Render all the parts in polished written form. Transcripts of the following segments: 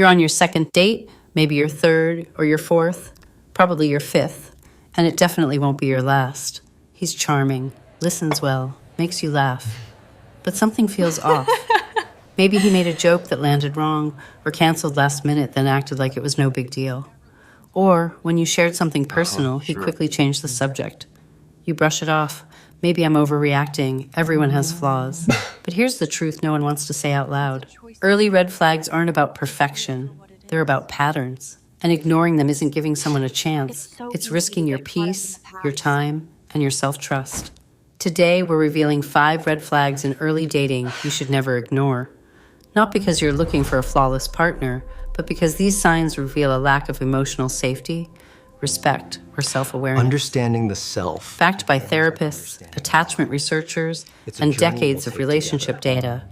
You're on your second date, maybe your third or your fourth, probably your fifth, and it definitely won't be your last. He's charming, listens well, makes you laugh. But something feels off. Maybe he made a joke that landed wrong, or canceled last minute, then acted like it was no big deal. Or, when you shared something personal, he quickly changed the subject. You brush it off. Maybe I'm overreacting. Everyone has flaws. But here's the truth no one wants to say out loud. Early red flags aren't about perfection. They're about patterns. And ignoring them isn't giving someone a chance. It's risking your peace, your time, and your self-trust. Today, we're revealing 5 red flags in early dating you should never ignore. Not because you're looking for a flawless partner, but because these signs reveal a lack of emotional safety, respect, or self-awareness. Understanding the self. Backed by therapists, attachment researchers, and decades of relationship data,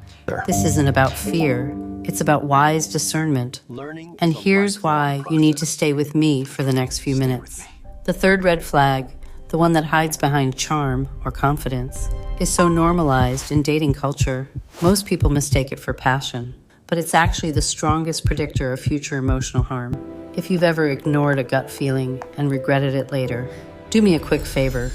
this isn't about fear. It's about wise discernment. And here's why you need to stay with me for the next few minutes. The third red flag, the one that hides behind charm or confidence, is so normalized in dating culture, most people mistake it for passion. But it's actually the strongest predictor of future emotional harm. If you've ever ignored a gut feeling and regretted it later, do me a quick favor.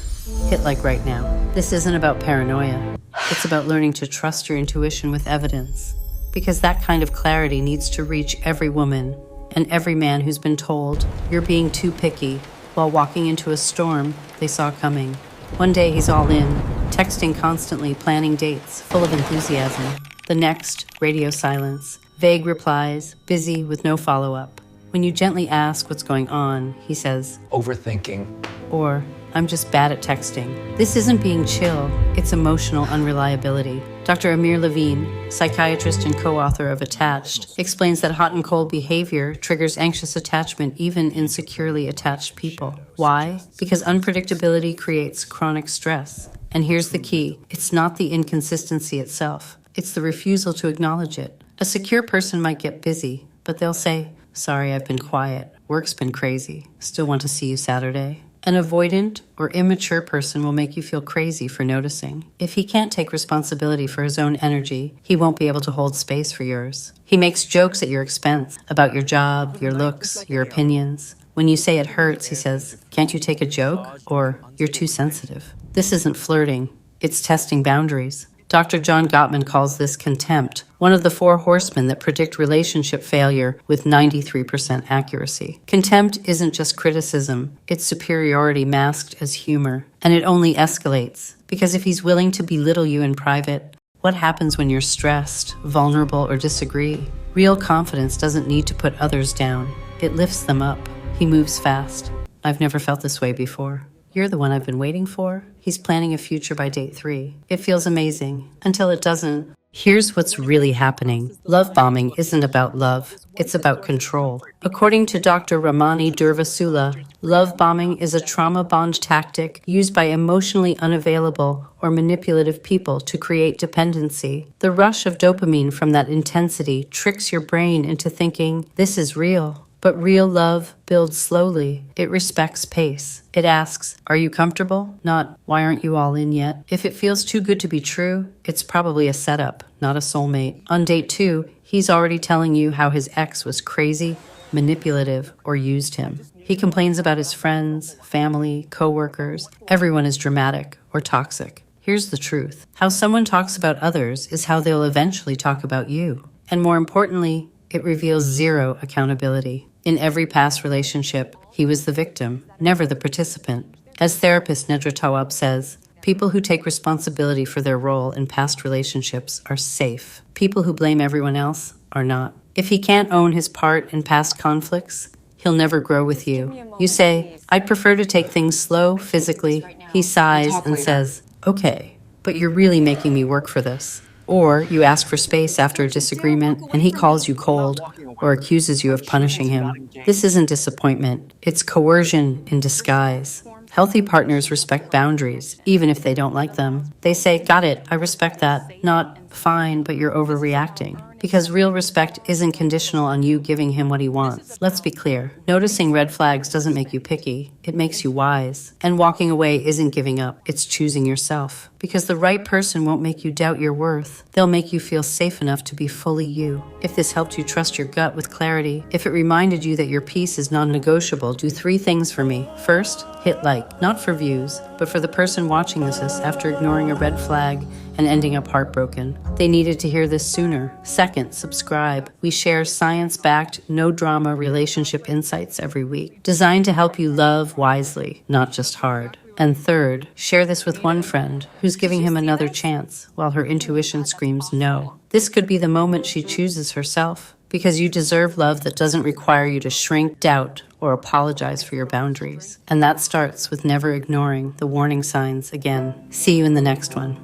Hit like right now. This isn't about paranoia. It's about learning to trust your intuition with evidence. Because that kind of clarity needs to reach every woman and every man who's been told you're being too picky while walking into a storm they saw coming. One day he's all in, texting constantly, planning dates, full of enthusiasm. The next, radio silence, vague replies, busy with no follow-up. When you gently ask what's going on, he says, overthinking. Or, I'm just bad at texting. This isn't being chill, it's emotional unreliability. Dr. Amir Levine, psychiatrist and co-author of Attached, explains that hot and cold behavior triggers anxious attachment even in securely attached people. Why? Because unpredictability creates chronic stress. And here's the key, it's not the inconsistency itself. It's the refusal to acknowledge it. A secure person might get busy, but they'll say, sorry, I've been quiet. Work's been crazy. Still want to see you Saturday. An avoidant or immature person will make you feel crazy for noticing. If he can't take responsibility for his own energy, he won't be able to hold space for yours. He makes jokes at your expense about your job, your looks, your opinions. When you say it hurts, he says, can't you take a joke? Or, you're too sensitive. This isn't flirting. It's testing boundaries. Dr. John Gottman calls this contempt, one of the 4 horsemen that predict relationship failure with 93% accuracy. Contempt isn't just criticism, it's superiority masked as humor. And it only escalates, because if he's willing to belittle you in private, what happens when you're stressed, vulnerable, or disagree? Real confidence doesn't need to put others down. It lifts them up. He moves fast. I've never felt this way before. You're the one I've been waiting for. He's planning a future by date 3. It feels amazing, until it doesn't. Here's what's really happening. Love bombing isn't about love. It's about control. According to Dr. Ramani Durvasula, love bombing is a trauma bond tactic used by emotionally unavailable or manipulative people to create dependency. The rush of dopamine from that intensity tricks your brain into thinking, this is real. But real love builds slowly. It respects pace. It asks, are you comfortable? Not, why aren't you all in yet? If it feels too good to be true, it's probably a setup, not a soulmate. On date 2, he's already telling you how his ex was crazy, manipulative, or used him. He complains about his friends, family, coworkers. Everyone is dramatic or toxic. Here's the truth. How someone talks about others is how they'll eventually talk about you. And more importantly, it reveals 0 accountability. In every past relationship, he was the victim, never the participant. As therapist Nedra Tawwab says, people who take responsibility for their role in past relationships are safe. People who blame everyone else are not. If he can't own his part in past conflicts, he'll never grow with you. You say, I'd prefer to take things slow, physically. He sighs and says, okay, but you're really making me work for this. Or you ask for space after a disagreement and he calls you cold or accuses you of punishing him. This isn't disappointment. It's coercion in disguise. Healthy partners respect boundaries, even if they don't like them. They say, got it, I respect that. Not, fine, but you're overreacting. Because real respect isn't conditional on you giving him what he wants. Let's be clear. Noticing red flags doesn't make you picky. It makes you wise. And walking away isn't giving up. It's choosing yourself. Because the right person won't make you doubt your worth. They'll make you feel safe enough to be fully you. If this helped you trust your gut with clarity, if it reminded you that your peace is non-negotiable, do 3 things for me. First, hit like, not for views, but for the person watching this after ignoring a red flag and ending up heartbroken. They needed to hear this sooner. Second, subscribe. We share science-backed, no-drama relationship insights every week, designed to help you love wisely, not just hard. And third, share this with one friend who's giving him another chance while her intuition screams no. This could be the moment she chooses herself, because you deserve love that doesn't require you to shrink, doubt, or apologize for your boundaries. And that starts with never ignoring the warning signs again. See you in the next one.